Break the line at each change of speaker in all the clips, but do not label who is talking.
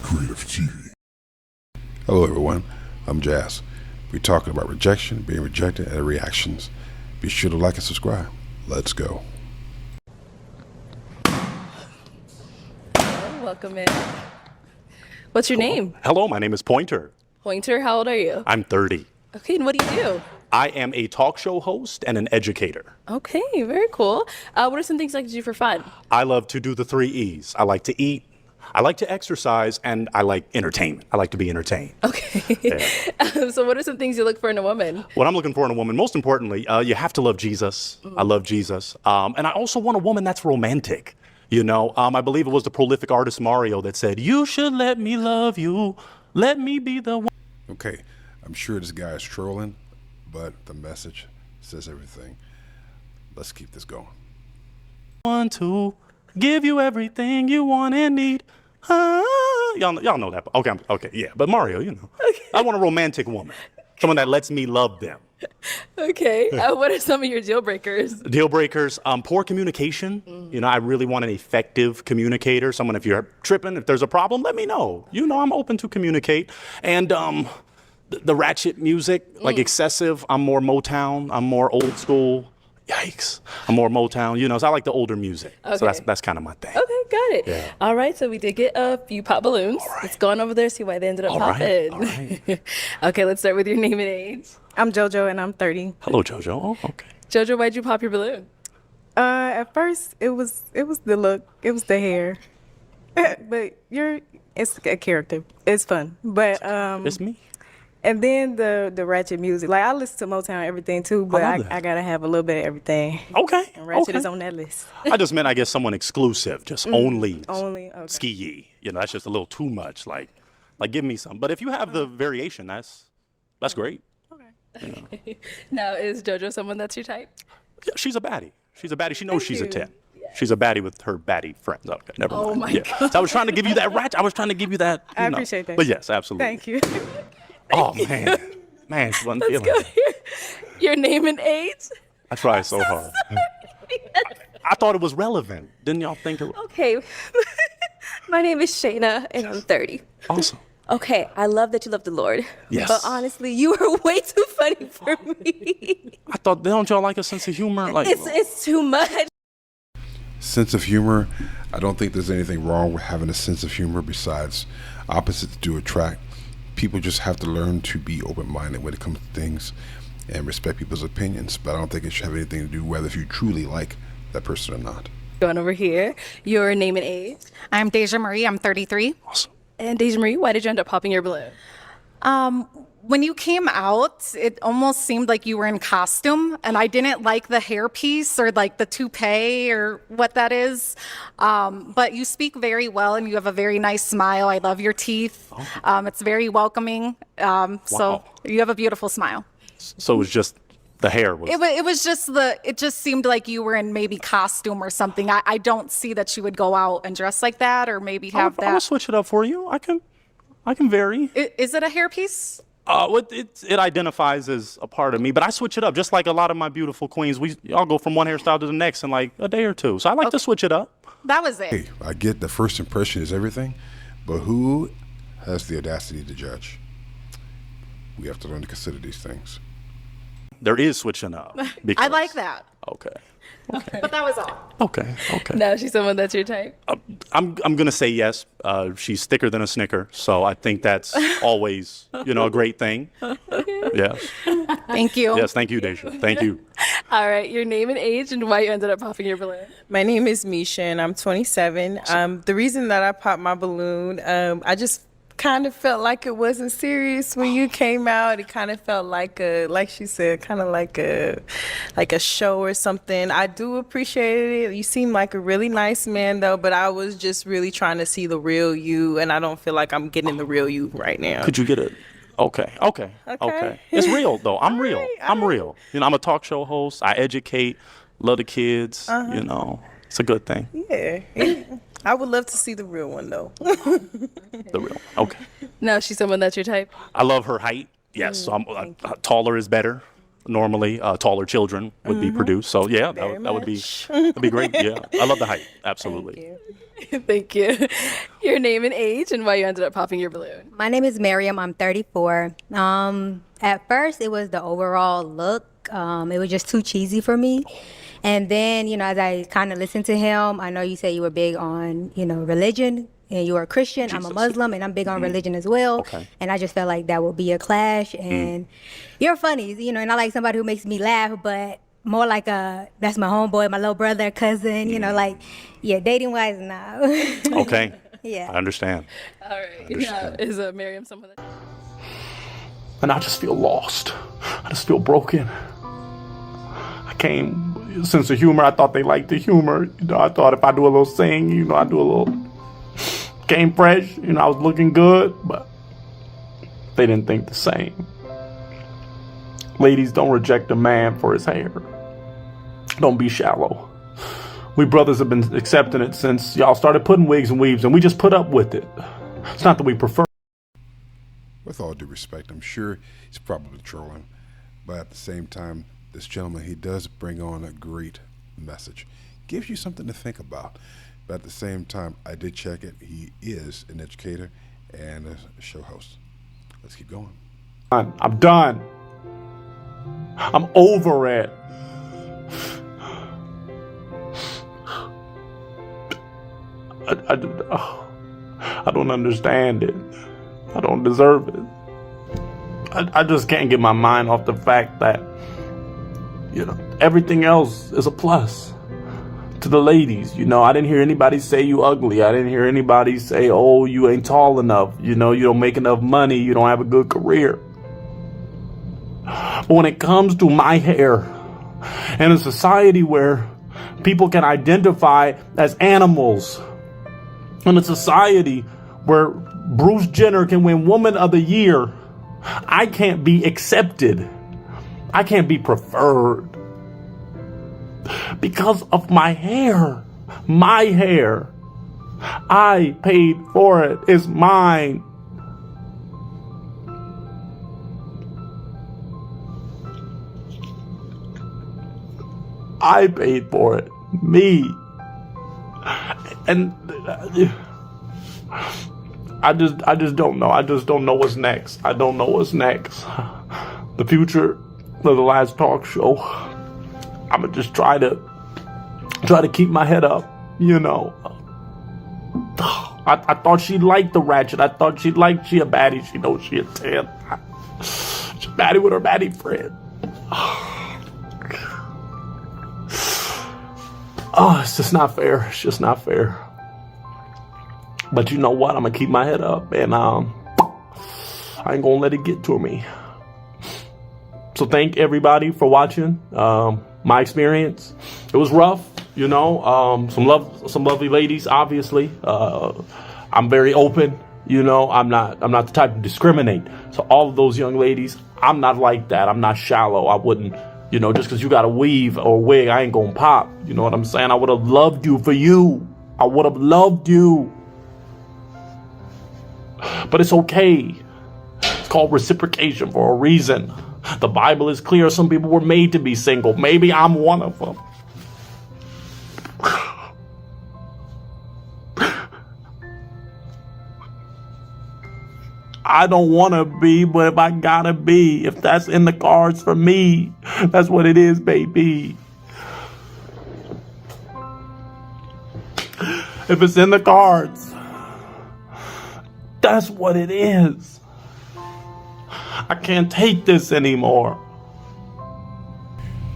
Creative TV. Hello everyone, I'm Jazz. We're talking about rejection, being rejected, and reactions. Be sure to like and subscribe. Let's go.
Welcome in. What's your name?
Hello, my name is Pointer.
Pointer, how old are you?
I'm 30.
Okay, and what do you do?
I am a talk show host and an educator.
Okay, very cool. What are some things you like to do for fun?
I love to do the 3 E's. I like to eat, I like to exercise, and I like entertainment. I like to be entertained.
Okay.
Yeah.
So what are some things you look for in a woman?
What I'm looking for in a woman, most importantly, you have to love Jesus. I love Jesus. And I also want a woman that's romantic. You know, I believe it was the prolific artist Mario that said, "You should let me love you. Let me be the one."
Okay, I'm sure this guy is trolling, but the message says everything. Let's keep this going.
Want to give you everything you want and need. Y'all know that. Okay, yeah. But Mario, you know, okay. I want a romantic woman, someone that lets me love them.
Okay. What are some of your deal breakers?
Deal breakers, poor communication. You know, I really want an effective communicator. Someone, if you're tripping, if there's a problem, let me know. You know, I'm open to communicate. And the ratchet music, like excessive. I'm more Motown. I'm more old school. Yikes. I'm more Motown, you know, so I like the older music. Okay. So that's kind of my thing.
Okay, got it.
Yeah.
All right, so we did get a few pop balloons.
All right.
Let's go on over there, see why they ended up popping.
All right.
Okay, let's start with your name and age.
I'm JoJo and I'm 30.
Hello, JoJo. Oh, okay.
JoJo, why'd you pop your balloon?
At first it was the look, it was the hair. But it's a character. It's fun. But
It's me.
and then the ratchet music. Like I listen to Motown and everything too, but
love that.
I gotta have a little bit of everything.
Okay.
And ratchet
okay.
is on that list.
I just meant, I guess, someone exclusive, just only
Only okay.
ski-y. You know, that's just a little too much. Like give me some. But if you have the variation, that's great.
Okay.
Now, is JoJo someone that's your type?
Yeah, she's a baddie. She's a baddie. She knows she's a
you.
10. She's a baddie with her baddie friends. Okay, never mind.
Oh my
God. So I was trying to give you that ratchet. I was trying to give you that.
I
know.
appreciate that.
But yes, absolutely.
Thank you.
Oh, man. Man, she wasn't
Let's
feeling
go
it.
here. Your name and age?
I tried so hard. I thought it was relevant. Didn't y'all think it was
Okay. My name is Shayna and I'm 30.
awesome?
Okay, I love that you love the Lord.
Yes.
But honestly, you are way too funny for me.
I thought, don't y'all like a sense of humor? Like,
It's too much.
Sense of humor. I don't think there's anything wrong with having a sense of humor. Besides, opposites do attract. People just have to learn to be open-minded when it comes to things and respect people's opinions. But I don't think it should have anything to do whether if you truly like that person or not.
Going over here. Your name and age?
I'm Deja Marie. I'm 33.
awesome.
And Deja Marie, why did you end up popping your balloon?
When you came out, it almost seemed like you were in costume, and I didn't like the hairpiece or like the toupee or what that is. But you speak very well, and you have a very nice smile. I love your teeth. It's very welcoming. So
Wow.
you have a beautiful smile.
So it was just the hair was.
It was just it just seemed like you were in maybe costume or something. I don't see that you would go out and dress like that or maybe have
I'll
that.
switch it up for you. I can vary.
Is it a hairpiece?
It identifies as a part of me, but I switch it up just like a lot of my beautiful queens. Y'all go from one hairstyle to the next in like a day or two. So I like to switch it up.
That was it.
Hey, I get the first impression is everything, but who has the audacity to judge? We have to learn to consider these things.
There is switching up.
I
because-
like that.
Okay.
But that was all.
Okay.
Now, she's someone that's your type?
I'm gonna say yes. She's thicker than a Snicker, so I think that's always, you know, a great thing. Yes.
Thank you.
Yes. Thank you, Deja. Thank you.
All right, your name and age and why you ended up popping your balloon.
My name is Misha and I'm 27. The reason that I popped my balloon, I just kind of felt like it wasn't serious when you came out. It kind of felt like like she said, kind of like a show or something. I do appreciate it. You seem like a really nice man though, but I was just really trying to see the real you, and I don't feel like I'm getting the real you right now.
Could you get it? Okay. It's real though. I'm real. I'm real. You know, I'm a talk show host. I educate, love the kids. You know, it's a good thing.
Yeah. I would love to see the real one though.
The real. Okay.
Now, she's someone that's your type?
I love her height. Yes. So I'm taller is better. normally taller children would be produced. So yeah, that would be that'd be great. Yeah, I love the height. Absolutely.
Thank you. Your name and age and why you ended up popping your balloon.
My name is Miriam. I'm 34. At first, it was the overall look. It was just too cheesy for me. And then, as I kind of listened to him, I know you say you were big on, religion, and you are a Christian. I'm a Muslim, and I'm big on religion as well.
Okay.
And I just felt like that would be a clash. And you're funny, and I like somebody who makes me laugh, but more like that's my homeboy, my little brother, cousin, dating wise now.
Okay.
Yeah.
I understand.
All right. Yeah. Is Miriam someone that...
And I just feel lost. I just feel broken. I came, sense of humor. I thought they liked the humor. I thought if I do a little sing, I do a little. Came fresh. I was looking good, but they didn't think the same. Ladies, don't reject a man for his hair. Don't be shallow. We brothers have been accepting it since y'all started putting wigs and weaves, and we just put up with it. It's not that we prefer.
With all due respect, I'm sure he's probably trolling, but at the same time, this gentleman, he does bring on a great message. Gives you something to think about. But at the same time, I did check it. He is an educator and a show host. Let's keep going.
I'm done. I'm over it. I don't understand it. I don't deserve it. I just can't get my mind off the fact that, everything else is a plus to the ladies. I didn't hear anybody say you ugly. I didn't hear anybody say, oh, you ain't tall enough. You don't make enough money. You don't have a good career. But when it comes to my hair, in a society where people can identify as animals, in a society where Bruce Jenner can win Woman of the Year, I can't be accepted. I can't be preferred. Because of my hair. My hair. I paid for it. It's mine. I paid for it. Me. And I just don't know. I just don't know what's next. I don't know what's next. The future of the last talk show, I'm gonna just try to keep my head up. I thought she liked the ratchet. I thought she a baddie. She knows she a 10. She's a baddie with her baddie friend. Oh, it's just not fair. It's just not fair. But you know what? I'm going to keep my head up, and I ain't going to let it get to me. So thank everybody for watching my experience. It was rough, some lovely ladies, obviously. I'm very open, I'm not the type to discriminate. So all of those young ladies, I'm not like that. I'm not shallow. I wouldn't, just because you got a weave or a wig, I ain't going to pop. You know what I'm saying? I would have loved you for you. I would have loved you. But it's okay. It's called reciprocation for a reason. The Bible is clear. Some people were made to be single. Maybe I'm one of them. I don't want to be, but if I gotta be, if that's in the cards for me, that's what it is, baby. If it's in the cards, that's what it is. I can't take this anymore.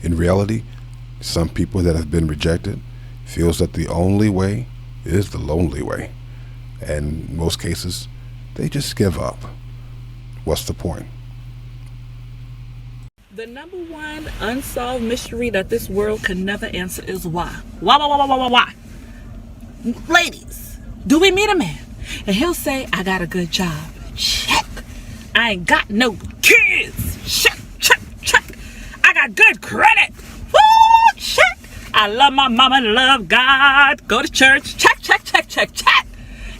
In reality, some people that have been rejected feels that the only way is the lonely way. And in most cases, they just give up. What's the point?
The number one unsolved mystery that this world can never answer is why. Why? Ladies, do we meet a man and he'll say, I got a good job. Check. I ain't got no kids. Check. I got good credit. Woo, check. I love my mama, love God. Go to church. Check.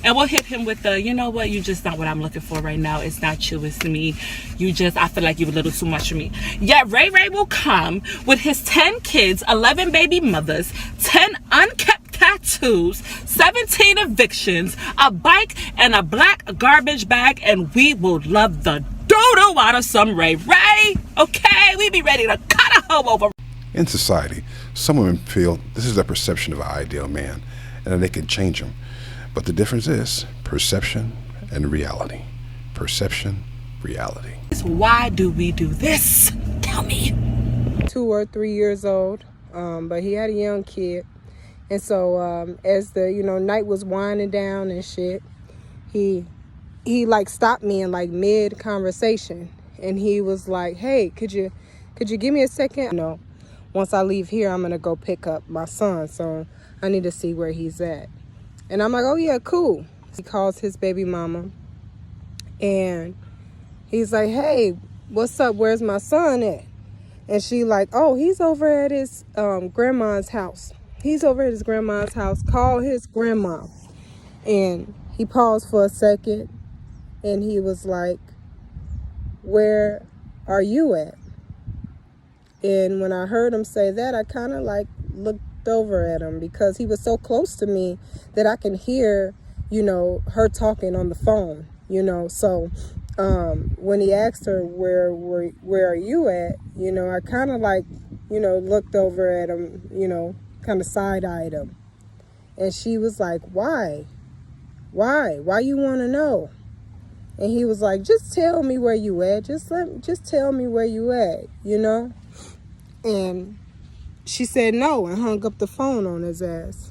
And we'll hit him with the, you know what, you just not what I'm looking for right now. It's not you, it's me. I feel like you're a little too much for me. Yet Ray Ray will come with his 10 kids, 11 baby mothers, 10 unkept tattoos, 17 evictions, a bike, and a black garbage bag, and we will love the dodo out of some Ray Ray. Okay, we be ready to cut a hoe over.
In society, some women feel this is their perception of an ideal man and that they can change him. But the difference is perception and reality. Perception, reality.
Why do we do this? Tell me.
2 or 3 years old, but he had a young kid. And so as the, night was winding down and shit, he like stopped me in like mid conversation. And he was like, hey, could you give me a second? No. Once I leave here, I'm going to go pick up my son. So I need to see where he's at. And I'm like, oh, yeah, cool. He calls his baby mama. And he's like, hey, what's up? Where's my son at? And she like, oh, he's over at his grandma's house. He's over at his grandma's house. Call his grandma. And he paused for a second. And he was like, where are you at? And when I heard him say that, I kind of like looked over at him because he was so close to me that I can hear, her talking on the phone, So when he asked her, where are you at? I kind of like, looked over at him, kind of side-eyed him. And she was like, why? Why you want to know? And he was like, just tell me where you at. Just tell me where you at, And she said no and hung up the phone on his ass.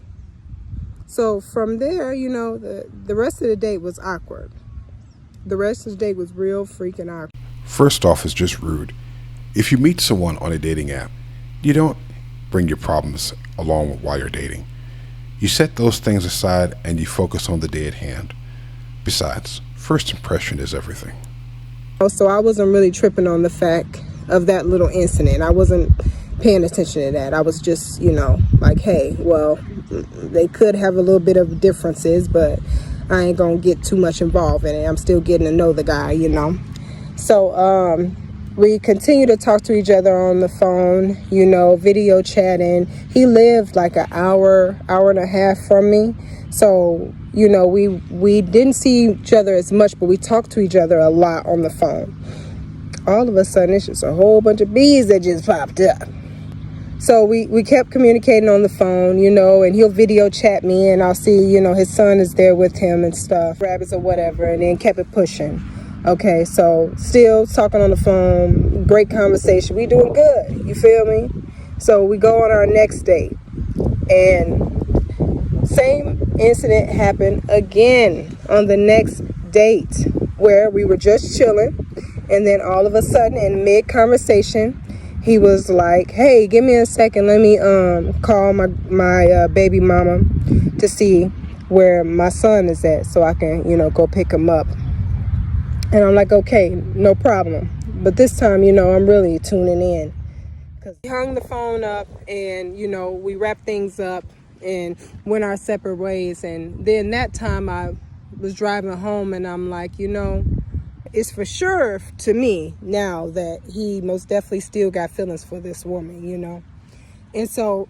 So from there, the rest of the date was awkward. The rest of the date was real freaking awkward.
First off, it's just rude. If you meet someone on a dating app, you don't bring your problems along while you're dating. You set those things aside and you focus on the day at hand. Besides, first impression is everything.
So I wasn't really tripping on the fact of that little incident. I wasn't paying attention to that. I was just, like, hey, well, they could have a little bit of differences, but I ain't gonna get too much involved in it. I'm still getting to know the guy, So we continue to talk to each other on the phone, video chatting. He lived like an hour and a half from me. So, we didn't see each other as much, but we talked to each other a lot on the phone. All of a sudden, it's just a whole bunch of bees that just popped up. So we kept communicating on the phone, and he'll video chat me and I'll see, his son is there with him and stuff, rabbits or whatever, and then kept it pushing. Okay, so still talking on the phone, great conversation. We doing good, you feel me? So we go on our next date and same incident happened again on the next date where we were just chilling. And then all of a sudden in mid-conversation, he was like, hey, give me a second. Let me call my baby mama to see where my son is at so I can, go pick him up. And I'm like, okay, no problem. But this time, I'm really tuning in. Because he hung the phone up and, we wrapped things up and went our separate ways. And then that time I was driving home and I'm like, it's for sure to me now that he most definitely still got feelings for this woman, And so,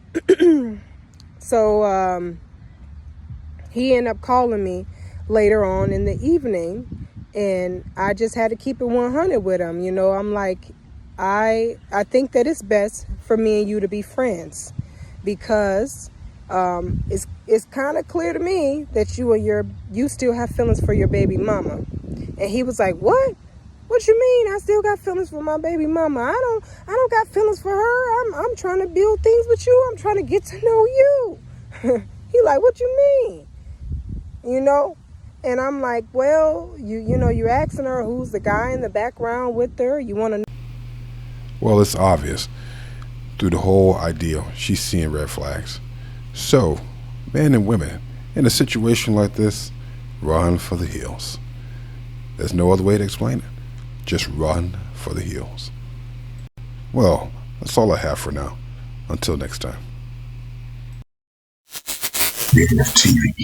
he ended up calling me later on in the evening and I just had to keep it 100 with him. I'm like, I think that it's best for me and you to be friends because it's kind of clear to me that you still have feelings for your baby mama. And he was like, what? What you mean? I still got feelings for my baby mama. I don't got feelings for her. I'm trying to build things with you. I'm trying to get to know you. He like, what you mean? And I'm like, well, you're asking her who's the guy in the background with her. You want to know?
Well, it's obvious. Through the whole ideal, she's seeing red flags. So, men and women, in a situation like this, run for the hills. There's no other way to explain it. Just run for the hills. Well, that's all I have for now. Until next time.
TV.